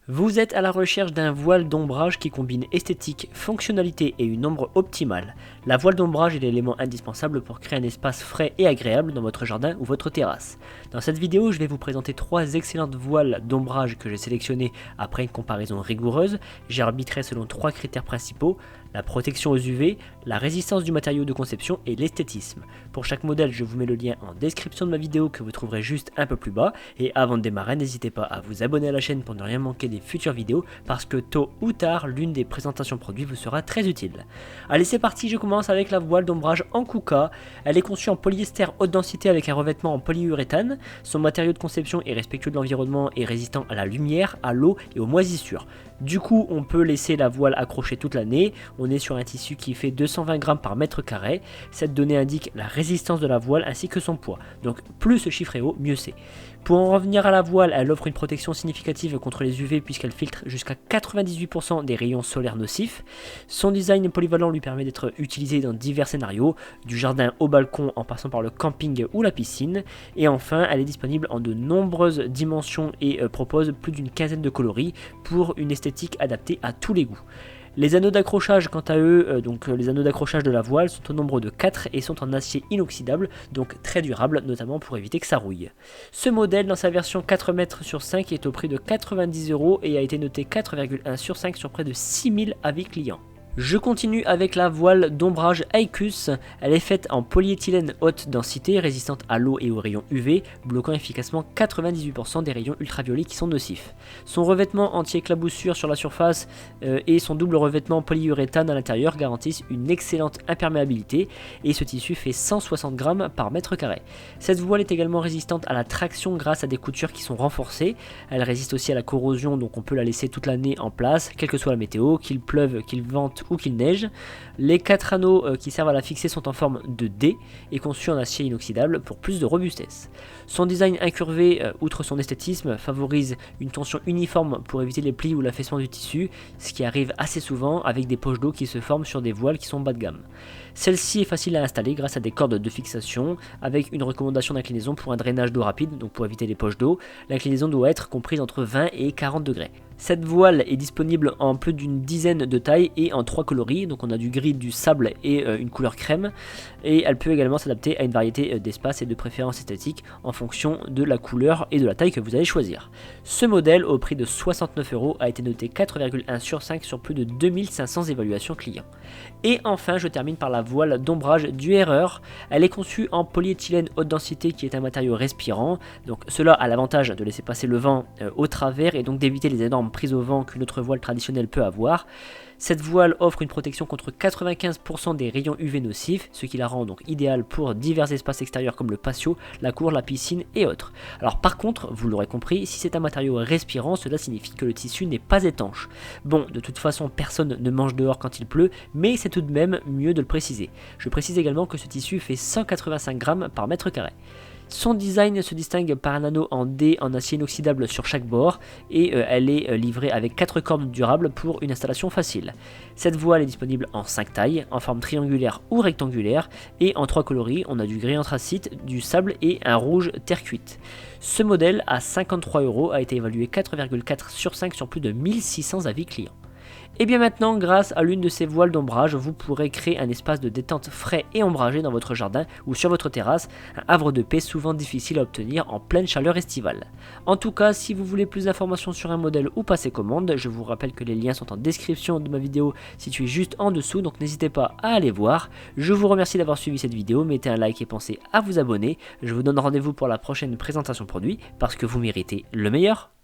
Vous êtes à la recherche d'un voile d'ombrage qui combine esthétique, fonctionnalité et une ombre optimale. La voile d'ombrage est l'élément indispensable pour créer un espace frais et agréable dans votre jardin ou votre terrasse. Dans cette vidéo, je vais vous présenter 3 excellentes voiles d'ombrage que j'ai sélectionnées après une comparaison rigoureuse. J'ai arbitré selon 3 critères principaux: la protection aux UV, la résistance du matériau de conception et l'esthétisme. Pour chaque modèle, je vous mets le lien en description de ma vidéo que vous trouverez juste un peu plus bas. Et avant de démarrer, n'hésitez pas à vous abonner à la chaîne pour ne rien manquer des futures vidéos, parce que tôt ou tard, l'une des présentations produits vous sera très utile. Allez, c'est parti, je commence avec la voile d'ombrage en Kuka. Elle est conçue en polyester haute densité avec un revêtement en polyuréthane. Son matériau de conception est respectueux de l'environnement et résistant à la lumière, à l'eau et aux moisissures. Du coup, on peut laisser la voile accrochée toute l'année. On est sur un tissu qui fait 220 grammes par mètre carré. Cette donnée indique la résistance de la voile ainsi que son poids. Donc plus ce chiffre est haut, mieux c'est. Pour en revenir à la voile, elle offre une protection significative contre les UV puisqu'elle filtre jusqu'à 98% des rayons solaires nocifs. Son design polyvalent lui permet d'être utilisé dans divers scénarios, du jardin au balcon en passant par le camping ou la piscine. Et enfin, elle est disponible en de nombreuses dimensions et propose plus d'une quinzaine de coloris pour une esthétique adaptée à tous les goûts. Les anneaux d'accrochage, quant à eux, les anneaux d'accrochage de la voile sont au nombre de 4 et sont en acier inoxydable, donc très durable, notamment pour éviter que ça rouille. Ce modèle, dans sa version 4 mètres sur 5, est au prix de 90 € et a été noté 4,1 sur 5 sur près de 6000 avis clients. Je continue avec la voile d'ombrage Aicus. Elle est faite en polyéthylène haute densité, résistante à l'eau et aux rayons UV, bloquant efficacement 98% des rayons ultraviolets qui sont nocifs. Son revêtement anti-éclaboussure sur la surface et son double revêtement polyuréthane à l'intérieur garantissent une excellente imperméabilité, et ce tissu fait 160 grammes par mètre carré. Cette voile est également résistante à la traction grâce à des coutures qui sont renforcées. Elle résiste aussi à la corrosion, donc on peut la laisser toute l'année en place, quelle que soit la météo, qu'il pleuve, qu'il vente ou qu'il neige. Les 4 anneaux qui servent à la fixer sont en forme de D et conçus en acier inoxydable pour plus de robustesse. Son design incurvé, outre son esthétisme, favorise une tension uniforme pour éviter les plis ou l'affaissement du tissu, ce qui arrive assez souvent avec des poches d'eau qui se forment sur des voiles qui sont bas de gamme. Celle-ci est facile à installer grâce à des cordes de fixation, avec une recommandation d'inclinaison pour un drainage d'eau rapide, donc pour éviter les poches d'eau. L'inclinaison doit être comprise entre 20 et 40 degrés. Cette voile est disponible en plus d'une dizaine de tailles et en 3 coloris, donc on a du gris, du sable et une couleur crème, et elle peut également s'adapter à une variété d'espaces et de préférences esthétiques en fonction de la couleur et de la taille que vous allez choisir. Ce modèle, au prix de 69 €, a été noté 4,1 sur 5 sur plus de 2500 évaluations clients. Et enfin, je termine par la voile d'ombrage Dürer. Elle est conçue en polyéthylène haute densité qui est un matériau respirant, donc cela a l'avantage de laisser passer le vent au travers et donc d'éviter les énormes prises au vent qu'une autre voile traditionnelle peut avoir. Cette voile offre une protection contre 95% des rayons UV nocifs, ce qui la rend donc idéale pour divers espaces extérieurs comme le patio, la cour, la piscine et autres. Alors par contre, vous l'aurez compris, si c'est un matériau respirant, cela signifie que le tissu n'est pas étanche. Bon, de toute façon, personne ne mange dehors quand il pleut, mais c'est tout de même mieux de le préciser. Je précise également que ce tissu fait 185 grammes par mètre carré. Son design se distingue par un anneau en D en acier inoxydable sur chaque bord, et elle est livrée avec 4 cordes durables pour une installation facile. Cette voile est disponible en 5 tailles, en forme triangulaire ou rectangulaire, et en 3 coloris. On a du gris anthracite, du sable et un rouge terre cuite. Ce modèle à 53 € a été évalué 4,4 sur 5 sur plus de 1600 avis clients. Et bien maintenant, grâce à l'une de ces voiles d'ombrage, vous pourrez créer un espace de détente frais et ombragé dans votre jardin ou sur votre terrasse, un havre de paix souvent difficile à obtenir en pleine chaleur estivale. En tout cas, si vous voulez plus d'informations sur un modèle ou passer commande, je vous rappelle que les liens sont en description de ma vidéo située juste en dessous, donc n'hésitez pas à aller voir. Je vous remercie d'avoir suivi cette vidéo, mettez un like et pensez à vous abonner. Je vous donne rendez-vous pour la prochaine présentation produit, parce que vous méritez le meilleur.